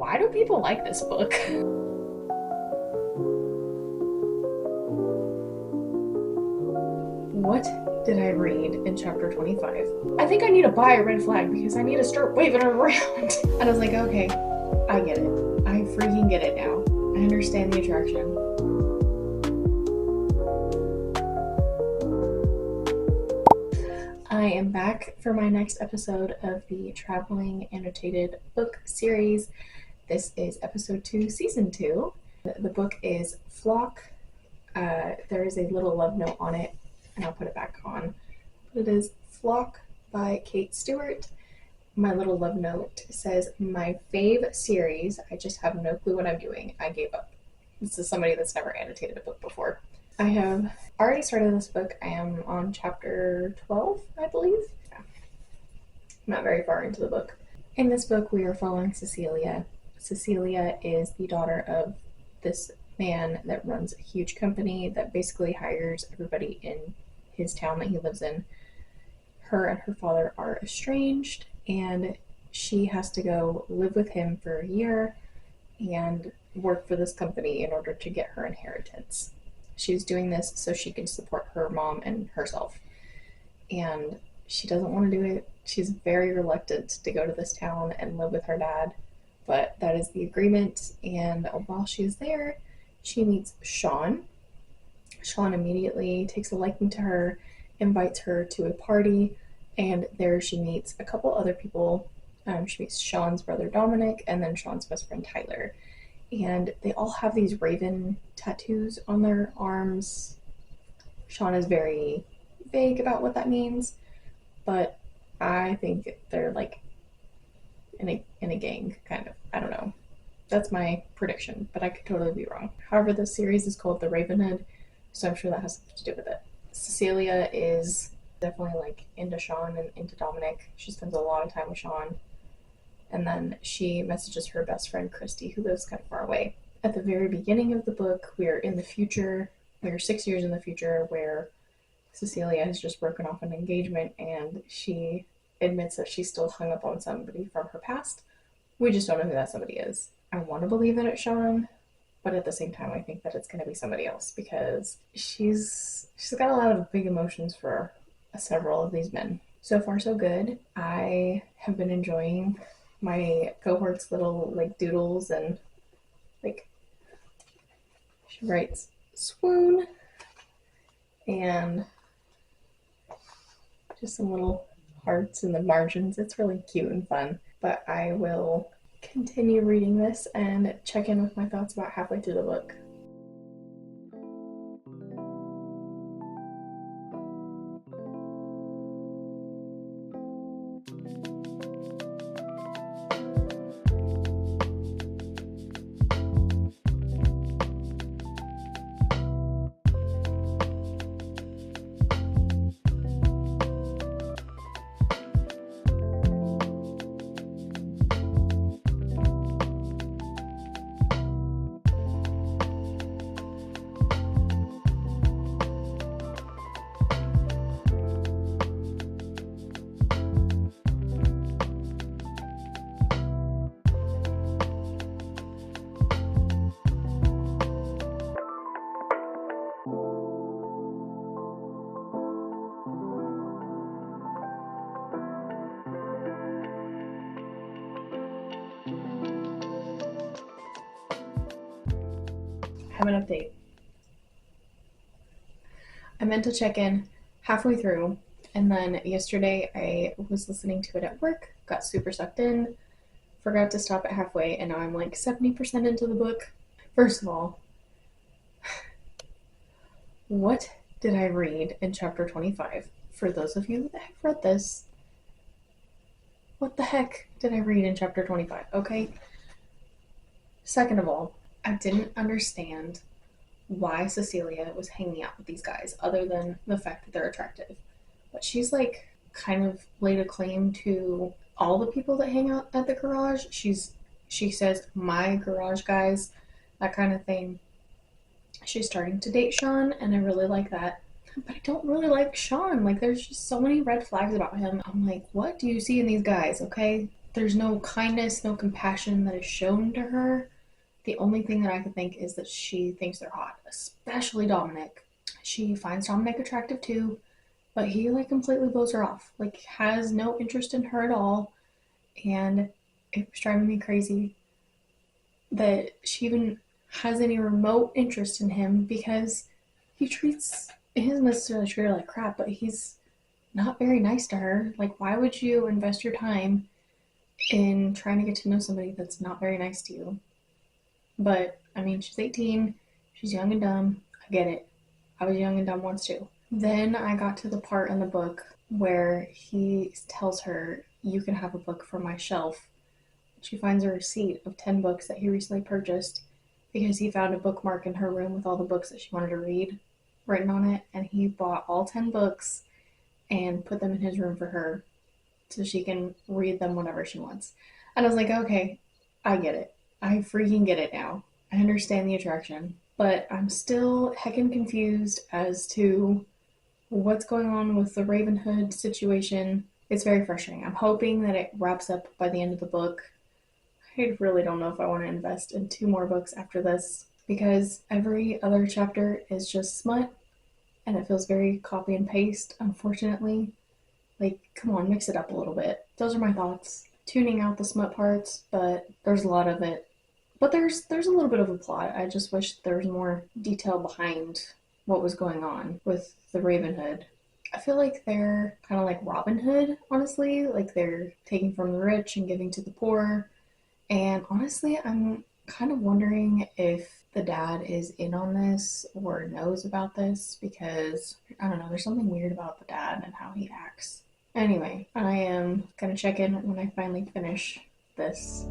Why do people like this book? What did I read in chapter 25? I think I need to buy a red flag because I need to start waving it around. And I was like, okay, I get it. I freaking get it now. I understand the attraction. I am back for my next episode of the Traveling Annotated Book series. This is episode 2, season 2. The book is Flock. There is a little love note on it, and I'll put it back on. It is Flock by Kate Stewart. My little love note says, my fave series. I just have no clue what I'm doing. I gave up. This is somebody that's never annotated a book before. I have already started this book. I am on chapter 12, I believe. Yeah. Not very far into the book. In this book, we are following Cecilia. Cecilia is the daughter of this man that runs a huge company that basically hires everybody in his town that he lives in. Her and her father are estranged, and she has to go live with him for a year and work for this company in order to get her inheritance. She's doing this so she can support her mom and herself. And she doesn't want to do it. She's very reluctant to go to this town and live with her dad, but that is the agreement. And while she's there, she meets Sean. Sean immediately takes a liking to her, invites her to a party, and there she meets a couple other people. She meets Sean's brother Dominic and then Sean's best friend Tyler. And they all have these raven tattoos on their arms. Sean is very vague about what that means, but I think they're like in a gang, kind of. I don't know. That's my prediction, but I could totally be wrong. However, this series is called The Ravenhood, so I'm sure that has something to do with it. Cecilia is definitely like into Sean and into Dominic. She spends a lot of time with Sean. And then she messages her best friend Christy, who lives kind of far away. At the very beginning of the book, we're in the future. We're 6 years in the future, where Cecilia has just broken off an engagement, and she admits that she's still hung up on somebody from her past. We just don't know who that somebody is. I want to believe that it's Sean, but at the same time, I think that it's going to be somebody else, because she's got a lot of big emotions for several of these men. So far, so good. I have been enjoying my cohort's little like doodles, and like she writes swoon and just some little hearts in the margins. It's really cute and fun. But I will continue reading this and check in with my thoughts about halfway through the book. Have an update. I meant to check in halfway through, and then yesterday I was listening to it at work, got super sucked in, forgot to stop at halfway, and now I'm like 70% into the book. First of all, what did I read in chapter 25? For those of you that have read this, what the heck did I read in chapter 25? Okay. Second of all, I didn't understand why Cecilia was hanging out with these guys, other than the fact that they're attractive. But she's like kind of laid a claim to all the people that hang out at the garage. She says, my garage guys, that kind of thing. She's starting to date Sean, and I really like that. But I don't really like Sean. Like, there's just so many red flags about him. I'm like, what do you see in these guys, okay? there's no kindness, no compassion that is shown to her. The only thing that I can think is that she thinks they're hot, especially Dominic. She finds Dominic attractive too, but he like completely blows her off. Like has no interest in her at all, and it was driving me crazy that she even has any remote interest in him because he treats he doesn't necessarily treat her like crap, but he's not very nice to her. Like, why would you invest your time in trying to get to know somebody that's not very nice to you? But I mean, she's 18, she's young and dumb. I get it. I was young and dumb once too. Then I got to the part in the book where he tells her, "You can have a book from my shelf." She finds a receipt of 10 books that he recently purchased because he found a bookmark in her room with all the books that she wanted to read written on it, and he bought all 10 books and put them in his room for her so she can read them whenever she wants. And I was like, okay, I get it. I freaking get it now. I understand the attraction, but I'm still heckin' confused as to what's going on with the Ravenhood situation. It's very frustrating. I'm hoping that it wraps up by the end of the book. I really don't know if I want to invest in 2 more books after this because every other chapter is just smut and it feels very copy and paste, unfortunately. Like, come on, mix it up a little bit. Those are my thoughts. Tuning out the smut parts, but there's a lot of it. But there's a little bit of a plot. I just wish there was more detail behind what was going on with the Ravenhood. I feel like they're kind of like Robin Hood, honestly. Like they're taking from the rich and giving to the poor. And honestly, I'm kind of wondering if the dad is in on this or knows about this because, I don't know, there's something weird about the dad and how he acts. Anyway, I am going to check in when I finally finish this.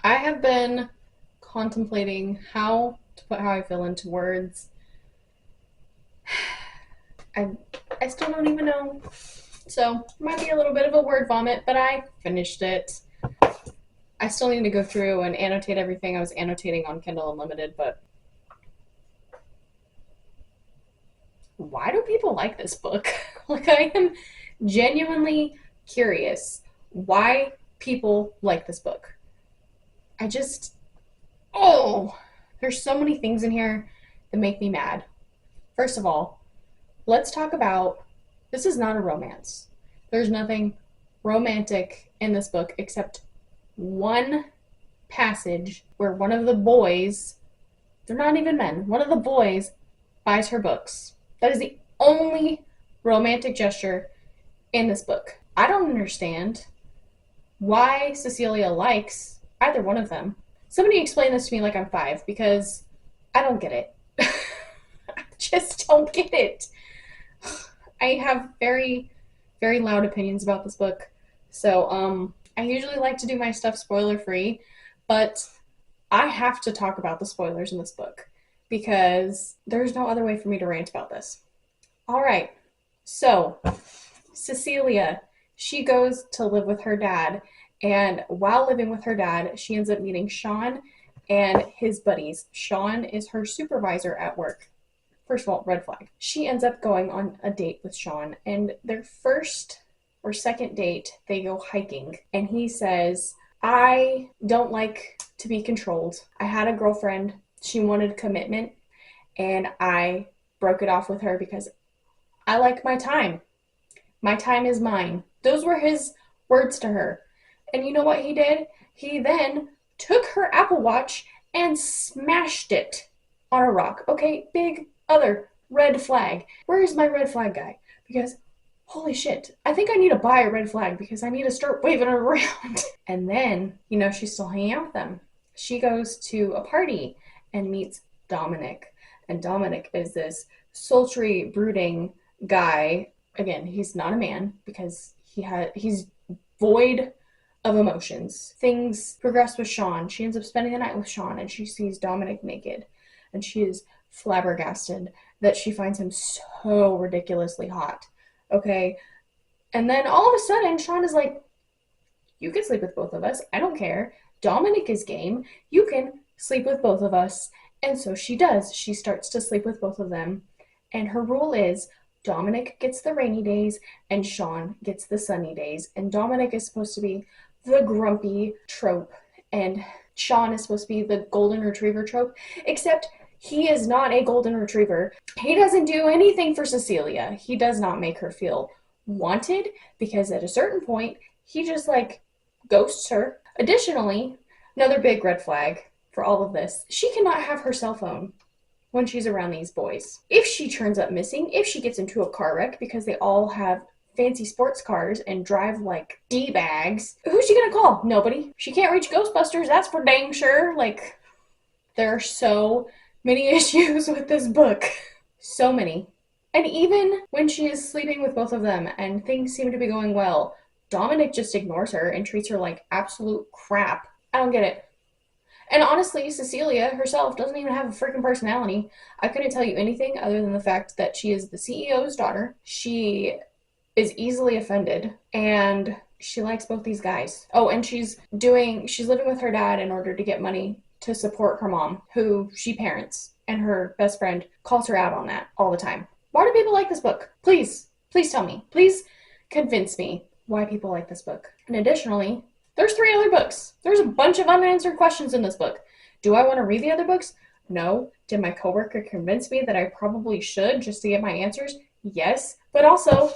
I have been contemplating how to put how I feel into words. I I still don't even know. So, it might be a little bit of a word vomit, but I finished it. I still need to go through and annotate everything I was annotating on Kindle Unlimited, but why do people like this book? Like, I am genuinely curious why people like this book. I just, oh, there's so many things in here that make me mad. First of all, let's talk about this is not a romance. There's nothing romantic in this book except one passage where one of the boys, they're not even men, one of the boys buys her books. That is the only romantic gesture in this book. I don't understand why Cecilia likes either one of them. Somebody explain this to me like I'm 5 because I don't get it. I just don't get it. I have very, very loud opinions about this book. So, I usually like to do my stuff spoiler free, but I have to talk about the spoilers in this book because there's no other way for me to rant about this. All right. So, Cecilia, she goes to live with her dad, and while living with her dad, she ends up meeting Sean and his buddies. Sean is her supervisor at work. First of all, red flag. She ends up going on a date with Sean, and their first or second date, they go hiking, and he says, "I don't like to be controlled. I had a girlfriend. She wanted commitment, and I broke it off with her because I like my time. My time is mine." Those were his words to her. And you know what he did? He then took her Apple Watch and smashed it on a rock. Okay, big other red flag. Where is my red flag guy? Because, holy shit, I think I need to buy a red flag because I need to start waving it around. And then, she's still hanging out with them. She goes to a party and meets Dominic. And Dominic is this sultry, brooding guy. Again, he's not a man because he's void of emotions. Things progress with Sean. She ends up spending the night with Sean and she sees Dominic naked and she is flabbergasted that she finds him so ridiculously hot. Okay? And then all of a sudden, Sean is like, you can sleep with both of us. I don't care. Dominic is game. You can sleep with both of us. And so she does. She starts to sleep with both of them. And her rule is Dominic gets the rainy days and Sean gets the sunny days. And Dominic is supposed to be the grumpy trope. And Sean is supposed to be the golden retriever trope. Except he is not a golden retriever. He doesn't do anything for Cecilia. He does not make her feel wanted because at a certain point, he just like ghosts her. Additionally, another big red flag for all of this, she cannot have her cell phone when she's around these boys. If she turns up missing, if she gets into a car wreck because they all have fancy sports cars and drive like D-bags, who's she gonna call? Nobody. She can't reach Ghostbusters, that's for dang sure. Like, there are so many issues with this book. So many. And even when she is sleeping with both of them and things seem to be going well, Dominic just ignores her and treats her like absolute crap. I don't get it. And honestly, Cecilia herself doesn't even have a freaking personality. I couldn't tell you anything other than the fact that she is the CEO's daughter. She is easily offended and she likes both these guys. Oh, and she's living with her dad in order to get money to support her mom, who she parents, and her best friend calls her out on that all the time. Why do people like this book? Please tell me. Please convince me why people like this book. And additionally, there's 3 other books. There's a bunch of unanswered questions in this book. Do I want to read the other books? No. Did my coworker convince me that I probably should just to get my answers? Yes. But also,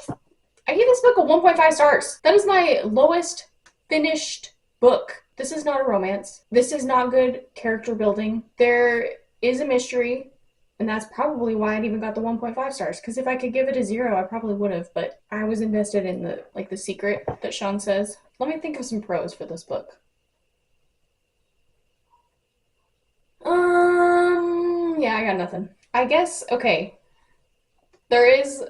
I gave this book a 1.5 stars. That is my lowest finished book. This is not a romance. This is not good character building. There is a mystery, and that's probably why it even got the 1.5 stars. Because if I could give it a 0, I probably would have. But I was invested in the secret that Sean says. Let me think of some pros for this book. Yeah, I got nothing. I guess, okay. There is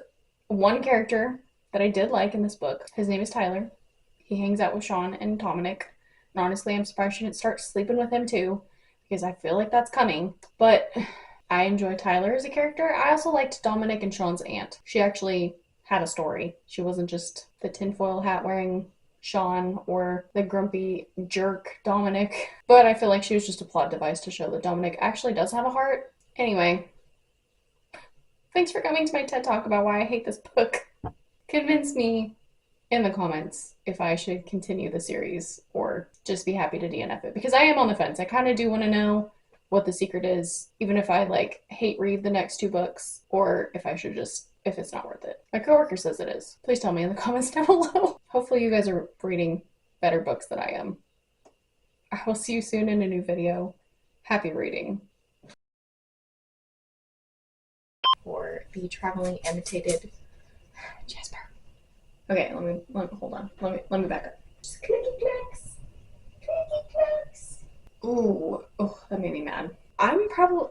one character that I did like in this book. His name is Tyler. He hangs out with Sean and Dominic. And honestly, I'm surprised she didn't start sleeping with him too, because I feel like that's coming. But I enjoy Tyler as a character. I also liked Dominic and Sean's aunt. She actually had a story. She wasn't just the tinfoil hat wearing Sean or the grumpy jerk Dominic. But I feel like she was just a plot device to show that Dominic actually does have a heart. Anyway, thanks for coming to my TED Talk about why I hate this book. Convince me in the comments if I should continue the series or just be happy to DNF it, because I am on the fence. I kind of do want to know what the secret is, even if I hate read the next 2 books, or if I should just, if it's not worth it. My coworker says it is. Please tell me in the comments down below. Hopefully you guys are reading better books than I am. I will see you soon in a new video. Happy reading. For the traveling annotated Jasper. Okay, let me hold on. Let me back up. Just clicky clacks. Clicky clacks. Ooh, oh, that made me mad. I'm probably